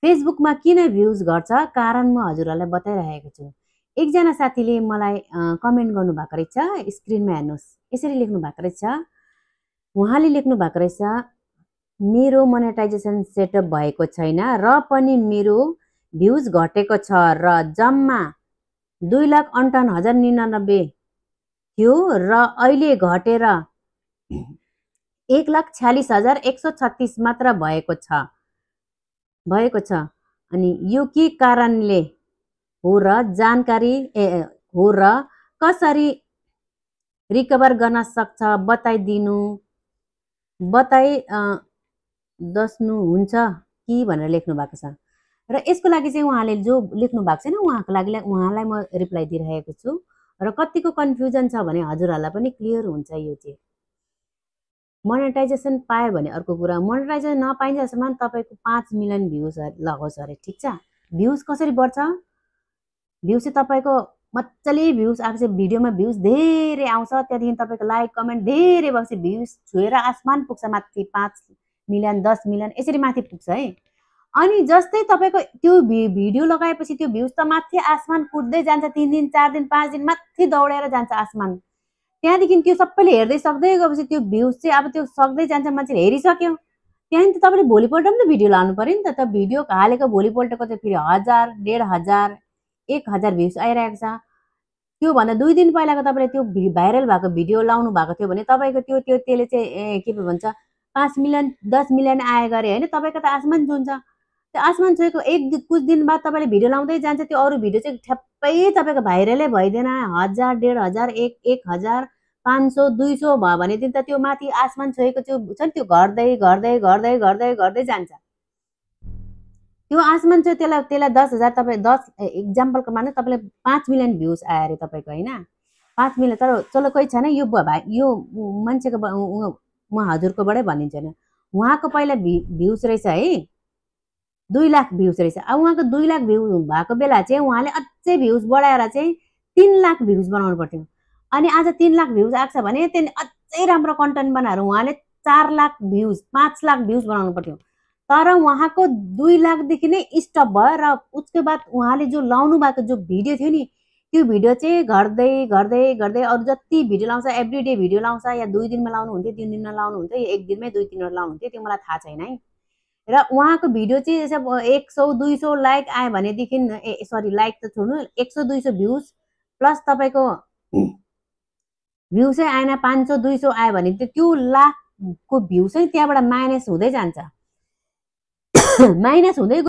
फेसबुकमा किन भ्युज घट्छ कारण म हजुरहरूलाई बताइरहेको छु। एकजना साथीले मलाई कमेन्ट गर्नुभएको रहेछ, स्क्रिनमा हेर्नुहोस्, यसरी लेख्नु भएको रहेछ। उहाँले लेख्नु भएको रहेछ, मेरो मोनेटाइजेसन सेटअप भएको छैन र पनि मेरो भ्युज घटेको छ र जम्मा 2,58,099 थियो र अहिले घटेर 1,46,136 मात्र भएको छ। अनि यो के कारणले हो र जानकारी हो र कसरी रिकभर गर्न सक्छ बताइदिनुहुन्छ कि भनेर लेख्नु भएको छ। र यसको लागि चाहिँ उहाँले जो लेख्नु भएको छैन उहाँको लागि उहाँलाई म रिप्लाई दिइरहेको छु र कतिको कन्फ्युजन छ भने हजुरहरूलाई पनि क्लियर हुन्छ। यो चाहिँ मोनेटाइजेसन पायो भने अर्को कुरा, मोनेटाइजेसन नपाइन्जेलसम्म तपाईँको 5 मिलियन भ्युज लगोस् अरे, ठिक छ। भ्युज कसरी बढ्छ? भ्युज चाहिँ तपाईँको मजाले भ्युज आएपछि भिडियोमा भ्युज धेरै आउँछ, त्यहाँदेखि तपाईँको लाइक कमेन्ट धेरै भएपछि भ्युज छुएर आसमान पुग्छ, माथि 5 मिलियन 10 मिलियन यसरी माथि पुग्छ है। अनि जस्तै तपाईँको त्यो भिडियो लगाएपछि त्यो भ्युज त माथि आसमान कुद्दै जान्छ, 3 दिन 4 दिन 5 दिन माथि दौडेर जान्छ आसमान। त्यहाँदेखि त्यो सबैले हेर्दै सक्दै गएपछि त्यो भ्युज चाहिँ अब त्यो सक्दै जान्छ, मान्छेले हेरिसक्यो, त्यहाँदेखि त तपाईँले भोलिपल्ट पनि त भिडियो लानु पर्यो नि त। भिडियो हालेको भोलिपल्टको चाहिँ फेरि 1000 1500 1000 भ्युज आइरहेको छ। त्योभन्दा 2 दिन पहिलाको तपाईँले त्यो भाइरल भएको भिडियो लाउनु भएको थियो भने तपाईँको त्यसले चाहिँ के भन्छ 5 मिलियन 10 मिलियन आए गरे होइन, तपाईँको त आसमान छुन्छ। त्यो आसमान छोएको कुछ दिन बाद तपाईँले भिडियो लाउँदै जान्छ, त्यो अरू भिडियो चाहिँ ठ्याप्पै तपाईँको भाइरलै भइदिएन, 1000 1500 1000 500 200 भयो भनेदेखि त त्यो माथि आसमान छोएको त्यो छ नि, त्यो घट्दै घट्दै घट्दै घट्दै घट्दै जान्छ। त्यो आसमान चाहिँ त्यसलाई 10,000 तपाईँ 10 इक्जाम्पलको मान्नु तपाईँले 5 मिलियन भ्युज आयो अरे तपाईँको होइन, 5 मिलियन। तर चलो कोही छैन, यो मान्छेको म हजुरकोबाटै भनिदिन्छु होइन, उहाँको पहिला भ्युज रहेछ है 2 लाख भ्युज रहेछ। अब उहाँको 2 लाख भ्युज भएको बेला चाहिँ उहाँले अझै भ्युज बढाएर चाहिँ 3 लाख भ्युज बनाउनु पर्थ्यो। अनि आज 3 लाख भ्युज आएको छ भने त्यहाँदेखि अझै राम्रो कन्टेन्ट बनाएर उहाँले 4 लाख भ्युज 5 लाख भ्युज बनाउनु पर्थ्यो। तर उहाँको 2 लाखदेखि नै स्टप भयो र उसको बाद उहाँले जो लाउनु भएको जो भिडियो थियो नि, त्यो भिडियो चाहिँ घट्दै घट्दै घट्दै अरू जति भिडियो लाउँछ एभ्री डे भिडियो लाउँछ, या 2 दिनमा लाउनुहुन्थ्यो 3 दिनमा लाउनुहुन्थ्यो, या 1 दिनमै 2-3 वटा लाउनुहुन्थ्यो, त्यो मलाई थाहा छैन है। र उहाँको भिडियो चाहिँ 100-200 लाइक आयो भनेदेखि लाइक त छोड्नु, 100-200 भ्युज प्लस तपाईँको भ्यू चाहिँ आएन 500-200 आयो भने त्यो लाखको भ्यू चाहिँ त्यहाँबाट माइनस हुँदै जान्छ। माइनस हुँदै